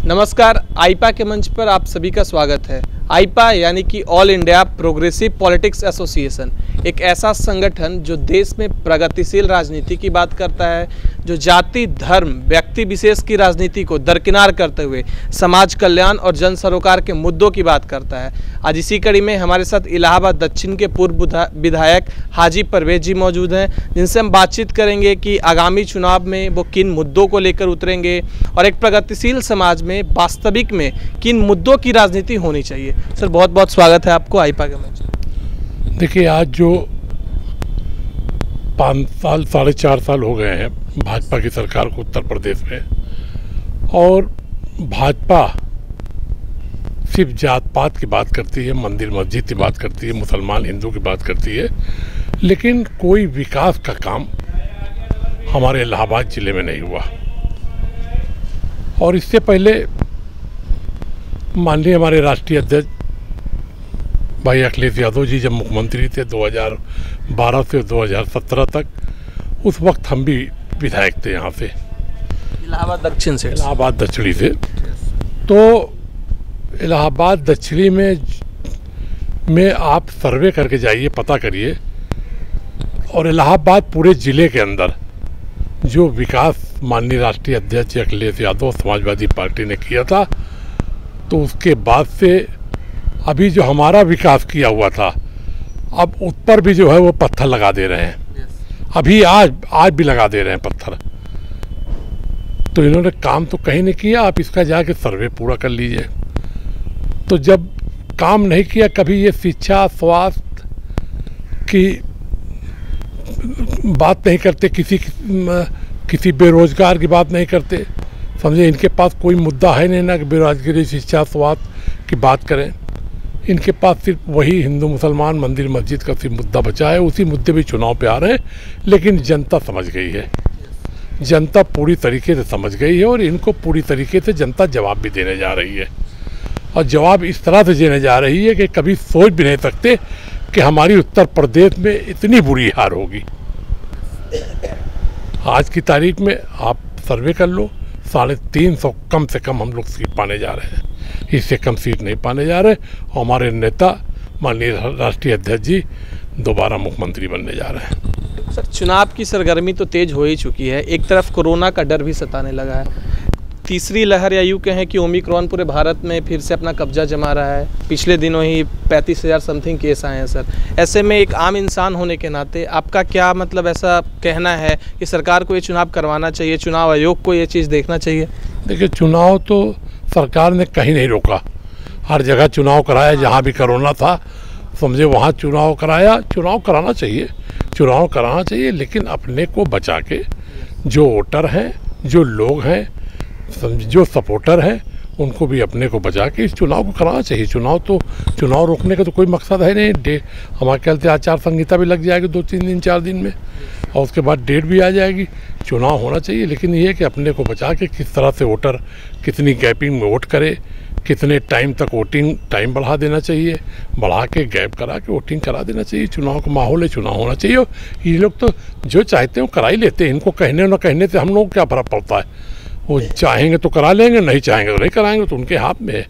नमस्कार, आईपा के मंच पर आप सभी का स्वागत है। आईपा यानी कि all India progressive politics association एक ऐसा संगठन जो देश में प्रगतिशील राजनीति की बात करता है, जो जाति, धर्म, व्यक्ति विशेष की राजनीति को दरकिनार करते हुए समाज कल्याण और जन सरोकार के मुद्दों की बात करता है। आज इसी कड़ी में हमारे साथ इलाहाबाद दक्षिण के पूर्व विधायक हाजी परवेज जी मौजूद हैं, जिनसे हम बातचीत करेंगे कि आगामी चुनाव में वो किन मुद्दों को लेकर उतरेंगे और एक प्रगतिशील समाज में वास्तविक में किन मुद्दों की राजनीति होनी चाहिए। सर, बहुत बहुत स्वागत है आपको आईपा के मंच। देखिए, आज जो 5 साल 4.5 साल हो गए हैं भाजपा की सरकार को उत्तर प्रदेश में, और भाजपा सिर्फ जात पात की बात करती है, मंदिर मस्जिद की बात करती है, मुसलमान हिंदू की बात करती है, लेकिन कोई विकास का काम हमारे इलाहाबाद ज़िले में नहीं हुआ। और इससे पहले माननीय हमारे राष्ट्रीय अध्यक्ष भाई अखिलेश यादव जी जब मुख्यमंत्री थे 2012 से 2017 तक, उस वक्त हम भी विधायक थे यहाँ से, इलाहाबाद दक्षिण से, इलाहाबाद दक्षिणी से। तो इलाहाबाद दक्षिणी में आप सर्वे करके जाइए, पता करिए, और इलाहाबाद पूरे ज़िले के अंदर जो विकास माननीय राष्ट्रीय अध्यक्ष अखिलेश यादव समाजवादी पार्टी ने किया था, तो उसके बाद से अभी जो हमारा विकास किया हुआ था, अब उस पर भी जो है वो पत्थर लगा दे रहे हैं। अभी आज भी लगा दे रहे हैं पत्थर। तो इन्होंने काम तो कहीं नहीं किया, आप इसका जाके सर्वे पूरा कर लीजिए। तो जब काम नहीं किया, कभी ये शिक्षा, स्वास्थ्य की बात नहीं करते, किसी बेरोजगार की बात नहीं करते, समझे। इनके पास कोई मुद्दा है नहीं ना कि बेरोजगारी, शिक्षा, स्वास्थ्य की बात करें। इनके पास सिर्फ वही हिंदू मुसलमान, मंदिर मस्जिद का सिर्फ मुद्दा बचा है। उसी मुद्दे भी चुनाव पे आ रहे हैं, लेकिन जनता समझ गई है, जनता पूरी तरीके से समझ गई है, और इनको पूरी तरीके से जनता जवाब भी देने जा रही है। और जवाब इस तरह से देने जा रही है कि कभी सोच भी नहीं सकते कि हमारी उत्तर प्रदेश में इतनी बुरी हार होगी। आज की तारीख में आप सर्वे कर लो, 350 कम से कम हम लोग सीट पाने जा रहे हैं, इससे कम सीट नहीं पाने जा रहे। और हमारे नेता माननीय राष्ट्रीय अध्यक्ष जी दोबारा मुख्यमंत्री बनने जा रहे हैं। सर, चुनाव की सरगर्मी तो तेज हो ही चुकी है, एक तरफ कोरोना का डर भी सताने लगा है, तीसरी लहर या यूँ कहें कि ओमिक्रॉन पूरे भारत में फिर से अपना कब्जा जमा रहा है। पिछले दिनों ही 35,000 समथिंग केस आए हैं। सर, ऐसे में एक आम इंसान होने के नाते आपका क्या मतलब ऐसा कहना है कि सरकार को ये चुनाव करवाना चाहिए, चुनाव आयोग को ये चीज़ देखना चाहिए? देखिए, चुनाव तो सरकार ने कहीं नहीं रोका, हर जगह चुनाव कराया। जहाँ भी कोरोना था, समझे, वहाँ चुनाव कराया। चुनाव कराना चाहिए, चुनाव कराना चाहिए, लेकिन अपने को बचा के, जो वोटर हैं, जो लोग हैं, जो सपोर्टर हैं, उनको भी अपने को बचा के इस चुनाव को कराना चाहिए। चुनाव रोकने का तो कोई मकसद है नहीं। हमारे ख्याल से आचार संहिता भी लग जाएगी 2-3 दिन 4 दिन में, और उसके बाद डेट भी आ जाएगी। चुनाव होना चाहिए, लेकिन ये है कि अपने को बचा के किस तरह से वोटर कितनी गैपिंग में वोट करे, कितने टाइम तक वोटिंग टाइम बढ़ा देना चाहिए, बढ़ा के गैप करा के वोटिंग करा देना चाहिए। चुनाव का माहौल है, चुनाव होना चाहिए। ये लोग तो जो चाहते हैं वो करा ही लेते हैं, इनको कहने न कहने से हम लोग क्या फर्क पड़ता है। वो चाहेंगे तो करा लेंगे, नहीं चाहेंगे तो नहीं कराएंगे, तो उनके हाथ में है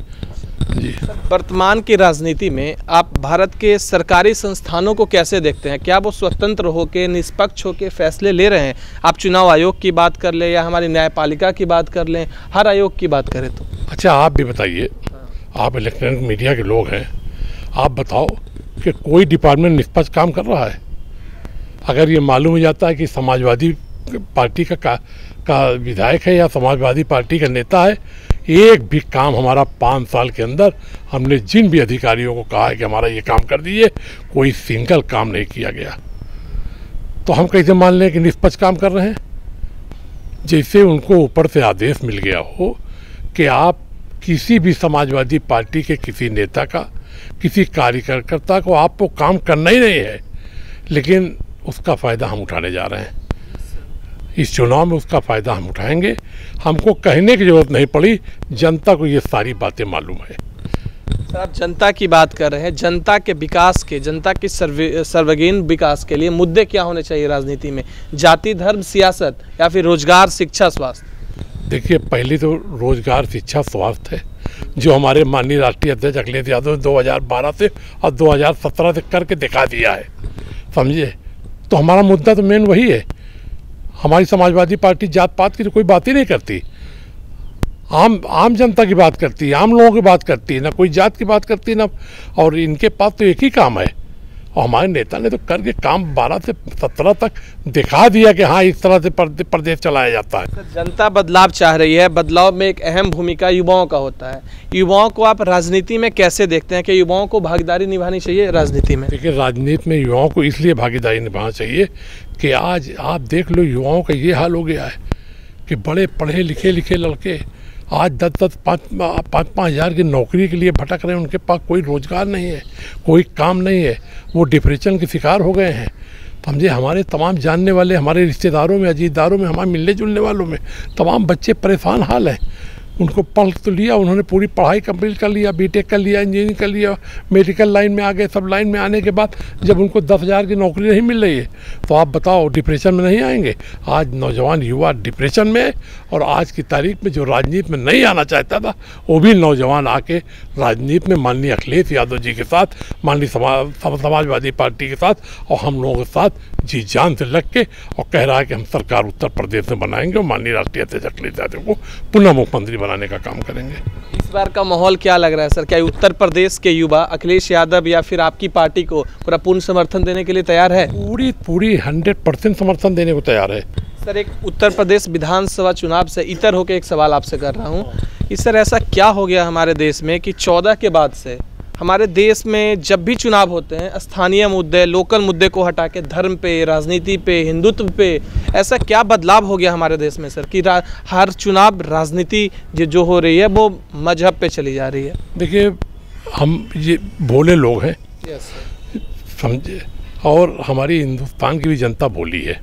जी। वर्तमान की राजनीति में आप भारत के सरकारी संस्थानों को कैसे देखते हैं? क्या वो स्वतंत्र होकर, निष्पक्ष होकर फैसले ले रहे हैं? आप चुनाव आयोग की बात कर लें या हमारी न्यायपालिका की बात कर लें, हर आयोग की बात करें तो। अच्छा, आप भी बताइए, आप इलेक्ट्रॉनिक मीडिया के लोग हैं, आप बताओ कि कोई डिपार्टमेंट निष्पक्ष काम कर रहा है? अगर ये मालूम हो जाता है कि समाजवादी पार्टी का विधायक है या समाजवादी पार्टी का नेता है, एक भी काम हमारा 5 साल के अंदर, हमने जिन भी अधिकारियों को कहा है कि हमारा ये काम कर दीजिए, कोई सिंगल काम नहीं किया गया। तो हम कैसे मान लें कि निष्पक्ष काम कर रहे हैं? जैसे उनको ऊपर से आदेश मिल गया हो कि आप किसी भी समाजवादी पार्टी के किसी नेता का, किसी कार्यकर्ता को आपको काम करना ही नहीं है, लेकिन उसका फ़ायदा हम उठाने जा रहे हैं। इस चुनाव में उसका फ़ायदा हम उठाएंगे। हमको कहने की ज़रूरत नहीं पड़ी, जनता को ये सारी बातें मालूम है। सर, आप जनता की बात कर रहे हैं, जनता के विकास के, जनता की सर्वगीण विकास के लिए मुद्दे क्या होने चाहिए राजनीति में? जाति, धर्म, सियासत या फिर रोजगार, शिक्षा, स्वास्थ्य? देखिए, पहले तो रोजगार, शिक्षा, स्वास्थ्य है जो हमारे माननीय राष्ट्रीय अध्यक्ष अखिलेश यादव ने 2012 से और 2017 से करके दिखा दिया है, समझिए। तो हमारा मुद्दा तो मेन वही है। हमारी समाजवादी पार्टी जात पात की तो कोई बात ही नहीं करती, आम जनता की बात करती है, आम लोगों की बात करती है, ना कोई जात की बात करती है ना। और इनके पास तो एक ही काम है, और हमारे नेता ने तो करके काम 12 से 17 तक दिखा दिया कि हाँ, इस तरह से प्रदेश चलाया जाता है। जनता बदलाव चाह रही है, बदलाव में एक अहम भूमिका युवाओं का होता है। युवाओं को आप राजनीति में कैसे देखते हैं कि युवाओं को भागीदारी निभानी चाहिए राजनीति में? देखिए, राजनीति में युवाओं को इसलिए भागीदारी निभाना चाहिए कि आज आप देख लो, युवाओं का ये हाल हो गया है कि बड़े पढ़े लिखे लड़के आज 10-10, 5-5 हज़ार की नौकरी के लिए भटक रहे हैं। उनके पास कोई रोज़गार नहीं है, कोई काम नहीं है, वो डिप्रेशन के शिकार हो गए हैं, समझे। हमारे तमाम जानने वाले, हमारे रिश्तेदारों में, अजीजदारों में, हमारे मिलने जुलने वालों में तमाम बच्चे परेशान हाल हैं। उनको पढ़ तो लिया, उन्होंने पूरी पढ़ाई कंप्लीट कर लिया, बीटेक कर लिया, इंजीनियरिंग कर लिया, मेडिकल लाइन में आ गए। सब लाइन में आने के बाद जब उनको 10,000 की नौकरी नहीं मिल रही है तो आप बताओ, डिप्रेशन में नहीं आएंगे? आज नौजवान युवा डिप्रेशन में है, और आज की तारीख में जो राजनीति में नहीं आना चाहता था वो भी नौजवान आके राजनीति में माननीय अखिलेश यादव जी के साथ, माननीय समाजवादी पार्टी के साथ और हम लोगों के साथ जी जान से लग के और कह रहा है कि हम सरकार उत्तर प्रदेश में बनाएंगे और माननीय राष्ट्रीय अध्यक्ष अखिलेश यादव को पुनः मुख्यमंत्री बनाने का काम करेंगे। इस बार का माहौल क्या लग रहा है सर? क्या उत्तर प्रदेश के युवा अखिलेश यादव या फिर आपकी पार्टी को पूरा पूर्ण समर्थन देने के लिए तैयार है? पूरी 100% समर्थन देने को तैयार है। सर, एक उत्तर प्रदेश विधानसभा चुनाव से इतर होकर एक सवाल आपसे कर रहा हूँ कि सर, ऐसा क्या हो गया हमारे देश में कि 14 के बाद से हमारे देश में जब भी चुनाव होते हैं, स्थानीय मुद्दे, लोकल मुद्दे को हटा के धर्म पे, राजनीति पे, हिंदुत्व पे, ऐसा क्या बदलाव हो गया हमारे देश में सर कि हर चुनाव राजनीति जो हो रही है वो मजहब पे चली जा रही है? देखिए, हम ये भोले लोग हैं, समझे, और हमारी हिंदुस्तान की भी जनता भोली है,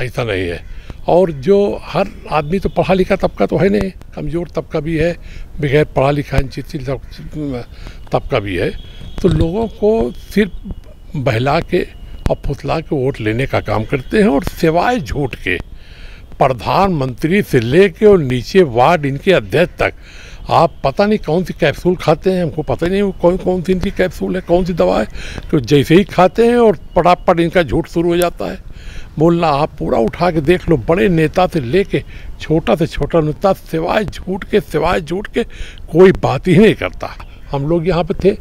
ऐसा नहीं है। और जो हर आदमी तो पढ़ा लिखा तबका तो है नहीं, कमज़ोर तबका भी है, बगैर पढ़ा लिखा तबका भी है। तो लोगों को सिर्फ बहला के और फुसला के वोट लेने का काम करते हैं, और सिवाय झूठ के प्रधानमंत्री से लेके और नीचे वार्ड इनके अध्यक्ष तक आप पता नहीं कौन सी कैप्सूल खाते हैं, हमको पता नहीं कौन सी इनकी कैप्सूल है, कौन सी दवा है, तो जैसे ही खाते हैं और पटापट इनका झूठ शुरू हो जाता है बोलना। आप पूरा उठा के देख लो, बड़े नेता से लेके छोटा से छोटा नेता सिवाय झूठ के कोई बात ही नहीं करता। हम लोग यहाँ पे थे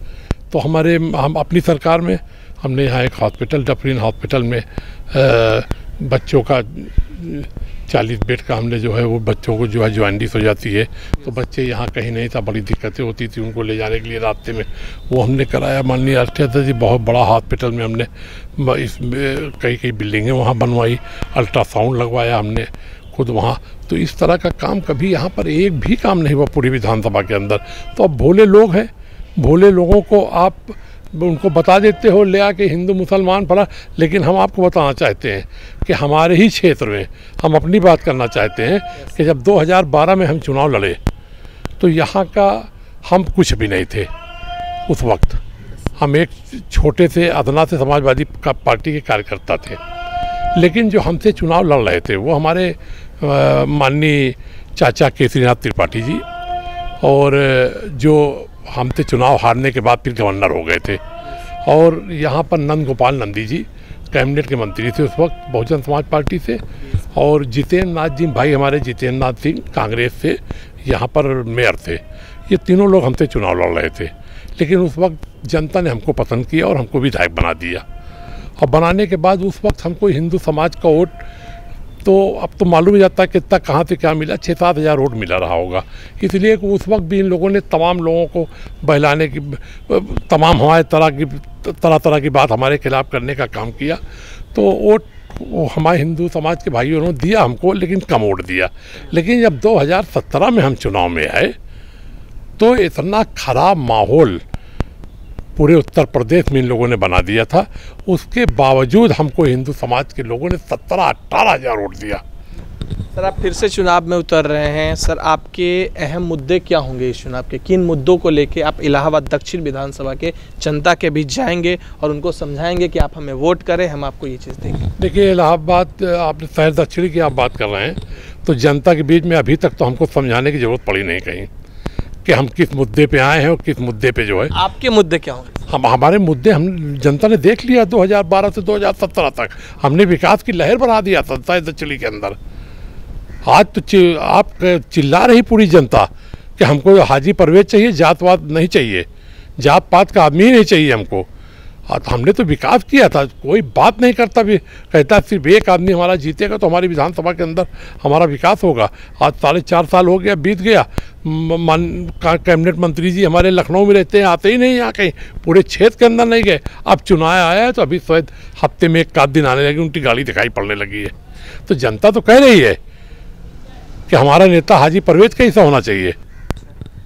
तो हम अपनी सरकार में हमने यहाँ एक हॉस्पिटल, डफरीन हॉस्पिटल में बच्चों का 40 बेड का हमने जो है वो बच्चों को जो है जॉइंटिस हो जाती है तो बच्चे यहाँ कहीं नहीं था, बड़ी दिक्कतें होती थी उनको ले जाने के लिए रास्ते में, वो हमने कराया। माननीय राष्ट्रीय अध्यक्ष जी, बहुत बड़ा हॉस्पिटल में हमने कई बिल्डिंगें वहाँ बनवाई, अल्ट्रासाउंड लगवाया हमने खुद वहाँ। तो इस तरह का काम कभी यहाँ पर एक भी काम नहीं हुआ पूरी विधानसभा के अंदर। तो अब भोले लोग हैं, भोले लोगों को आप उनको बता देते हो ले आके हिंदू मुसलमान फला, लेकिन हम आपको बताना चाहते हैं कि हमारे ही क्षेत्र में हम अपनी बात करना चाहते हैं कि जब 2012 में हम चुनाव लड़े तो यहाँ का हम कुछ भी नहीं थे। उस वक्त हम एक छोटे से अदना से समाजवादी पार्टी के कार्यकर्ता थे, लेकिन जो हमसे चुनाव लड़ रहे थे वो हमारे माननीय चाचा केसरीनाथ त्रिपाठी जी, और जो हमसे चुनाव हारने के बाद फिर गवर्नर हो गए थे, और यहाँ पर नंद गोपाल नंदी जी कैबिनेट के मंत्री थे उस वक्त बहुजन समाज पार्टी से, और जितेंद्र नाथ जी भाई हमारे जितेंद्र नाथ सिंह कांग्रेस से यहाँ पर मेयर थे। ये तीनों लोग हमसे चुनाव लड़ रहे थे, लेकिन उस वक्त जनता ने हमको पसंद किया और हमको विधायक बना दिया। और बनाने के बाद उस वक्त हमको हिंदू समाज का वोट तो अब तो मालूम ही जाता है कितना कहाँ से क्या मिला, 6-7 हज़ार वोट मिला रहा होगा। इसलिए कि उस वक्त भी इन लोगों ने तमाम लोगों को बहलाने की, तमाम हमारे तरह की बात हमारे खिलाफ करने का काम किया। तो वोट हमारे हिंदू समाज के भाइयों ने दिया हमको, लेकिन कम वोट दिया। लेकिन जब 2017 में हम चुनाव में आए तो इतना खराब माहौल पूरे उत्तर प्रदेश में इन लोगों ने बना दिया था, उसके बावजूद हमको हिंदू समाज के लोगों ने 17-18 हज़ार वोट दिया। सर, आप फिर से चुनाव में उतर रहे हैं, सर आपके अहम मुद्दे क्या होंगे इस चुनाव के? किन मुद्दों को लेके आप इलाहाबाद दक्षिण विधानसभा के जनता के बीच जाएंगे और उनको समझाएंगे कि आप हमें वोट करें, हम आपको ये चीज़ देंगे? देखिए, इलाहाबाद, आपने शहर दक्षिणी की आप बात कर रहे हैं, तो जनता के बीच में अभी तक तो हमको समझाने की ज़रूरत पड़ी नहीं कहीं कि हम किस मुद्दे पे आए हैं और किस मुद्दे पे जो है। आपके मुद्दे क्या होंगे? हमारे मुद्दे हम जनता ने देख लिया। 2012 से 2017 तक हमने विकास की लहर बढ़ा दिया संसद चली के अंदर। आज तो आप चिल्ला रही पूरी जनता कि हमको हाजी परवेज चाहिए, जातवाद नहीं चाहिए, जात पात का आदमी ही नहीं चाहिए हमको। हमने तो विकास किया था, कोई बात नहीं करता भी, कहता सिर्फ एक आदमी हमारा जीतेगा तो हमारी विधानसभा के अंदर हमारा विकास होगा। आज 4.5 साल हो गया, बीत गया। कैबिनेट मंत्री जी हमारे लखनऊ में रहते हैं, आते ही नहीं यहाँ कहीं, पूरे क्षेत्र के अंदर नहीं गए। अब चुनाव आया है तो अभी शायद हफ्ते में 1 आध दिन आने लगी, उनकी गाड़ी दिखाई पड़ने लगी है। तो जनता तो कह रही है कि हमारा नेता हाजी परवेज कैसा होना चाहिए।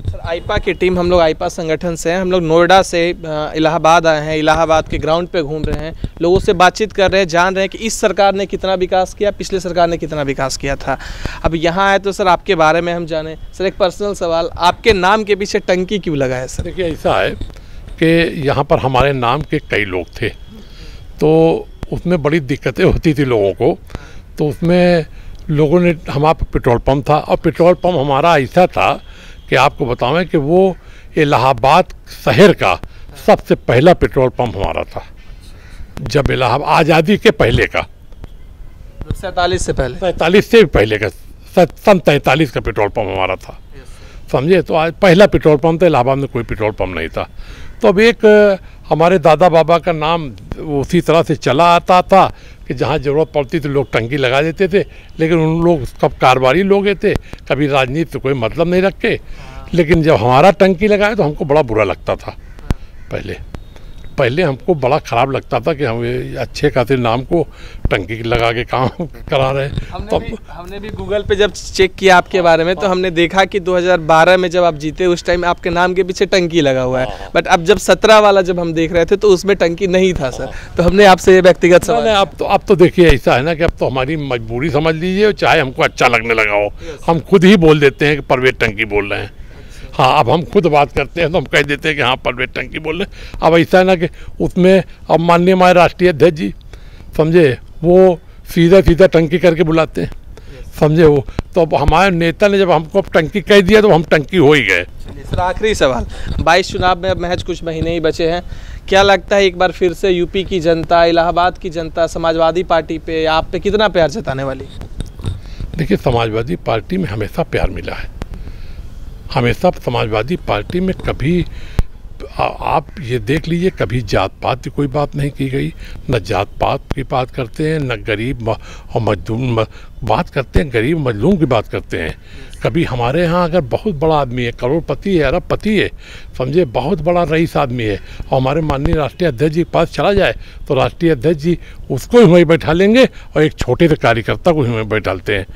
सर, आईपा की टीम, हम लोग आईपा संगठन से हैं, हम लोग नोएडा से इलाहाबाद आए हैं, इलाहाबाद के ग्राउंड पे घूम रहे हैं, लोगों से बातचीत कर रहे हैं, जान रहे हैं कि इस सरकार ने कितना विकास किया, पिछले सरकार ने कितना विकास किया था। अब यहाँ आए तो सर आपके बारे में हम जाने। सर एक पर्सनल सवाल, आपके नाम के पीछे टंकी क्यों लगा है? सर देखिए ऐसा है कि यहाँ पर हमारे नाम के कई लोग थे, तो उसमें बड़ी दिक्कतें होती थी लोगों को। तो उसमें लोगों ने, हमारा पेट्रोल पंप था और पेट्रोल पंप हमारा ऐसा था कि आपको बतावें कि वो इलाहाबाद शहर का सबसे पहला पेट्रोल पंप हमारा था, जब इलाहाबाद आज़ादी के पहले का, 47 से पहले, 47 से पहले का, सन 43 का पेट्रोल पंप हमारा था, समझे। तो आज पहला पेट्रोल पंप था, इलाहाबाद में कोई पेट्रोल पंप नहीं था। तो अब एक हमारे दादा बाबा का नाम उसी तरह से चला आता था कि जहाँ ज़रूरत पड़ती थी लोग टंकी लगा देते थे, लेकिन उन लोग सब कारोबारी लोग थे, कभी राजनीति से कोई मतलब नहीं रखे। लेकिन जब हमारा टंकी लगाए तो हमको बड़ा बुरा लगता था। पहले हमको बड़ा ख़राब लगता था कि हम अच्छे खासे नाम को टंकी लगा के काम करा रहे हैं। हमने भी गूगल पे जब चेक किया आपके बारे में तो हमने देखा कि 2012 में जब आप जीते उस टाइम आपके नाम के पीछे टंकी लगा हुआ है, बट अब जब 17 वाला जब हम देख रहे थे तो उसमें टंकी नहीं था सर। तो हमने आपसे ये व्यक्तिगत सवाल। अब तो देखिए ऐसा है ना कि अब तो हमारी मजबूरी समझ लीजिए, चाहे हमको अच्छा लगने लगा हो, हम खुद ही बोल देते हैं कि परवेज टंकी बोल रहे हैं। हाँ, अब हम खुद बात करते हैं तो हम कह देते हैं कि हाँ परवेज टंकी बोल रहे हैं। अब ऐसा है ना कि उसमें अब माननीय हमारे राष्ट्रीय अध्यक्ष जी, समझे, वो सीधा टंकी करके बुलाते हैं, समझे। वो तो अब हमारे नेता ने जब हमको अब टंकी कह दिया तो हम टंकी हो ही गए। सर आखिरी सवाल, 22 चुनाव में अब महज कुछ महीने ही बचे हैं, क्या लगता है एक बार फिर से यूपी की जनता, इलाहाबाद की जनता समाजवादी पार्टी पे, आप पे कितना प्यार जताने वाली? देखिए, समाजवादी पार्टी में हमेशा प्यार मिला है, हमेशा समाजवादी पार्टी में कभी आप ये देख लीजिए कभी जात पात की कोई बात नहीं की गई, न जात पात की बात करते हैं, न गरीब और मजलूम बात करते हैं, गरीब मजलूम की बात करते हैं। कभी हमारे यहाँ अगर बहुत बड़ा आदमी है, करोड़पति है, अरबपति है, समझे, बहुत बड़ा रईस आदमी है, और हमारे माननीय राष्ट्रीय अध्यक्ष जी के पास चला जाए तो राष्ट्रीय अध्यक्ष जी उसको ही वहीं बैठा लेंगे और एक छोटे से कार्यकर्ता को ही वहीं बैठाते हैं।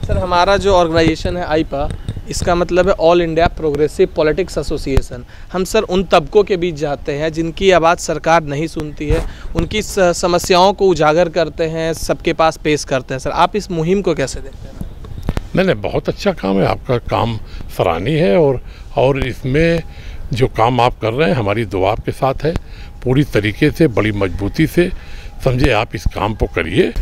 सर हमारा जो ऑर्गेनाइजेशन है आईपा, इसका मतलब है all India progressive politics association. हम सर उन तबकों के बीच जाते हैं जिनकी आवाज़ सरकार नहीं सुनती है, उनकी समस्याओं को उजागर करते हैं, सबके पास पेश करते हैं। सर आप इस मुहिम को कैसे देखते हैं? नहीं, बहुत अच्छा काम है, आपका काम सराहनीय है, और इसमें जो काम आप कर रहे हैं हमारी दुआ आपके साथ है, पूरी तरीके से बड़ी मजबूती से, समझे, आप इस काम को करिए।